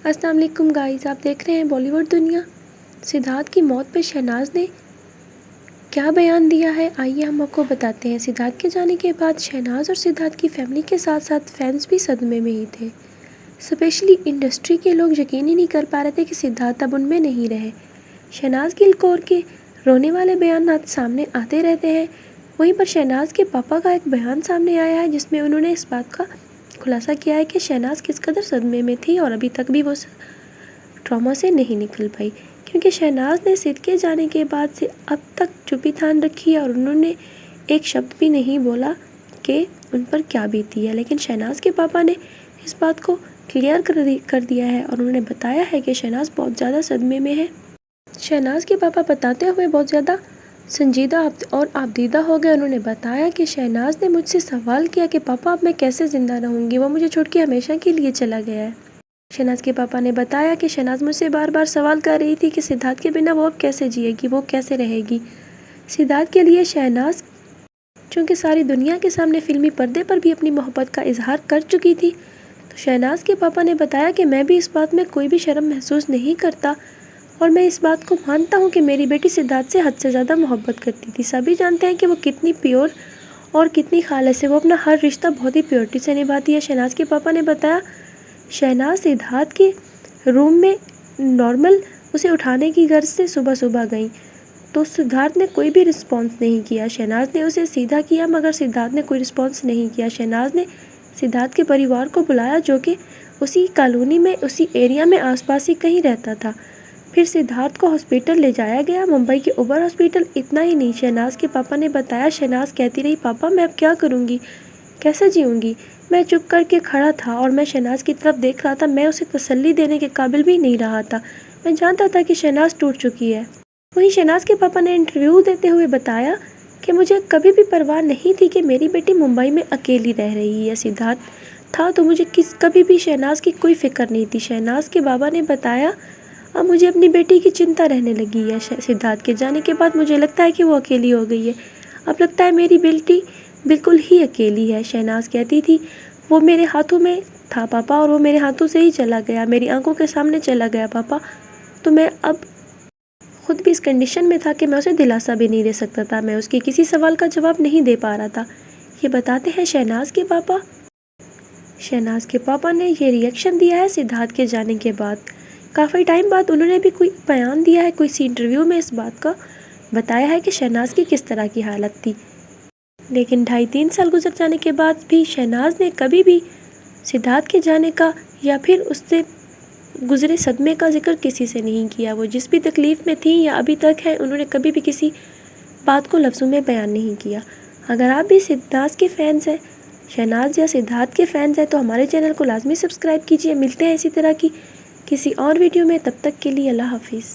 अस्सलाम वालेकुम गाइस, आप देख रहे हैं बॉलीवुड दुनिया। सिद्धार्थ की मौत पे शहनाज ने क्या बयान दिया है, आइए हम आपको बताते हैं। सिद्धार्थ के जाने के बाद शहनाज और सिद्धार्थ की फैमिली के साथ साथ फैंस भी सदमे में ही थे। स्पेशली इंडस्ट्री के लोग यकीन ही नहीं कर पा रहे थे कि सिद्धार्थ अब उनमें नहीं रहे। शहनाज गिल कौर के रोने वाले बयान सामने आते रहते हैं। वहीं पर शहनाज के पापा का एक बयान सामने आया है जिसमें उन्होंने इस बात का खुलासा किया है कि शहनाज किस कदर सदमे में थी और अभी तक भी वो ट्रॉमा से नहीं निकल पाई, क्योंकि शहनाज ने सिद्ध के जाने के बाद से अब तक चुप्पी थान रखी है और उन्होंने एक शब्द भी नहीं बोला कि उन पर क्या बीती है। लेकिन शहनाज के पापा ने इस बात को क्लियर कर दिया है और उन्होंने बताया है कि शहनाज बहुत ज़्यादा सदमे में है। शहनाज के पापा बताते हुए बहुत ज़्यादा संजीदा और आपदीदा हो गए। उन्होंने बताया कि शहनाज ने मुझसे सवाल किया कि पापा अब मैं कैसे ज़िंदा रहूँगी, वो मुझे छोड़ के हमेशा के लिए चला गया है। शहनाज के पापा ने बताया कि शहनाज मुझसे बार बार सवाल कर रही थी कि सिद्धार्थ के बिना वो अब कैसे जिएगी, वो कैसे रहेगी। सिद्धार्थ के लिए शहनाज चूँकि सारी दुनिया के सामने फिल्मी पर्दे पर भी अपनी मोहब्बत का इजहार कर चुकी थी, तो शहनाज के पापा ने बताया कि मैं भी इस बात में कोई भी शर्म महसूस नहीं करता और मैं इस बात को मानता हूँ कि मेरी बेटी सिद्धार्थ से हद से ज़्यादा मोहब्बत करती थी। सभी जानते हैं कि वो कितनी प्योर और कितनी खालिस है, वो अपना हर रिश्ता बहुत ही प्योरिटी से निभाती है। शहनाज के पापा ने बताया शहनाज सिद्धार्थ के रूम में नॉर्मल उसे उठाने की गर्ज से सुबह सुबह गई तो सिद्धार्थ ने कोई भी रिस्पॉन्स नहीं किया। शहनाज ने उसे सीधा किया मगर सिद्धार्थ ने कोई रिस्पॉन्स नहीं किया। शहनाज ने सिद्धार्थ के परिवार को बुलाया जो कि उसी कॉलोनी में उसी एरिया में आसपास ही कहीं रहता था। फिर सिद्धार्थ को हॉस्पिटल ले जाया गया, मुंबई के ओबर हॉस्पिटल। इतना ही नहीं, शहनाज के पापा ने बताया शहनाज कहती रही, पापा मैं अब क्या करूँगी, कैसे जीऊँगी। मैं चुप करके खड़ा था और मैं शहनाज की तरफ देख रहा था। मैं उसे तसल्ली देने के काबिल भी नहीं रहा था। मैं जानता था कि शहनाज टूट चुकी है। वहीं शहनाज के पापा ने इंटरव्यू देते हुए बताया कि मुझे कभी भी परवाह नहीं थी कि मेरी बेटी मुंबई में अकेली रह रही है। सिद्धार्थ था तो मुझे कभी भी शहनाज की कोई फिक्र नहीं थी। शहनाज के बाबा ने बताया अब मुझे अपनी बेटी की चिंता रहने लगी है। सिद्धार्थ के जाने के बाद मुझे लगता है कि वो अकेली हो गई है। अब लगता है मेरी बेटी बिल्कुल ही अकेली है। शहनाज कहती थी वो मेरे हाथों में था पापा और वो मेरे हाथों से ही चला गया, मेरी आंखों के सामने चला गया पापा। तो मैं अब खुद भी इस कंडीशन में था कि मैं उसे दिलासा भी नहीं दे सकता था, मैं उसके किसी सवाल का जवाब नहीं दे पा रहा था। ये बताते हैं शहनाज के पापा। शहनाज के पापा ने ये रिएक्शन दिया है सिद्धार्थ के जाने के बाद। काफ़ी टाइम बाद उन्होंने भी कोई बयान दिया है, कोई सी इंटरव्यू में इस बात का बताया है कि शहनाज की किस तरह की हालत थी। लेकिन 2.5-3 साल गुजर जाने के बाद भी शहनाज ने कभी भी सिद्धार्थ के जाने का या फिर उससे गुजरे सदमे का जिक्र किसी से नहीं किया। वो जिस भी तकलीफ़ में थी या अभी तक है, उन्होंने कभी भी किसी बात को लफ्ज़ों में बयान नहीं किया। अगर आप भी सिद्धार्थ के फ़ैन्स हैं, शहनाज या सिद्धार्थ के फ़ैन्स हैं, तो हमारे चैनल को लाजमी सब्सक्राइब कीजिए। मिलते हैं इसी तरह की किसी और वीडियो में, तब तक के लिए अल्लाह हाफिज़।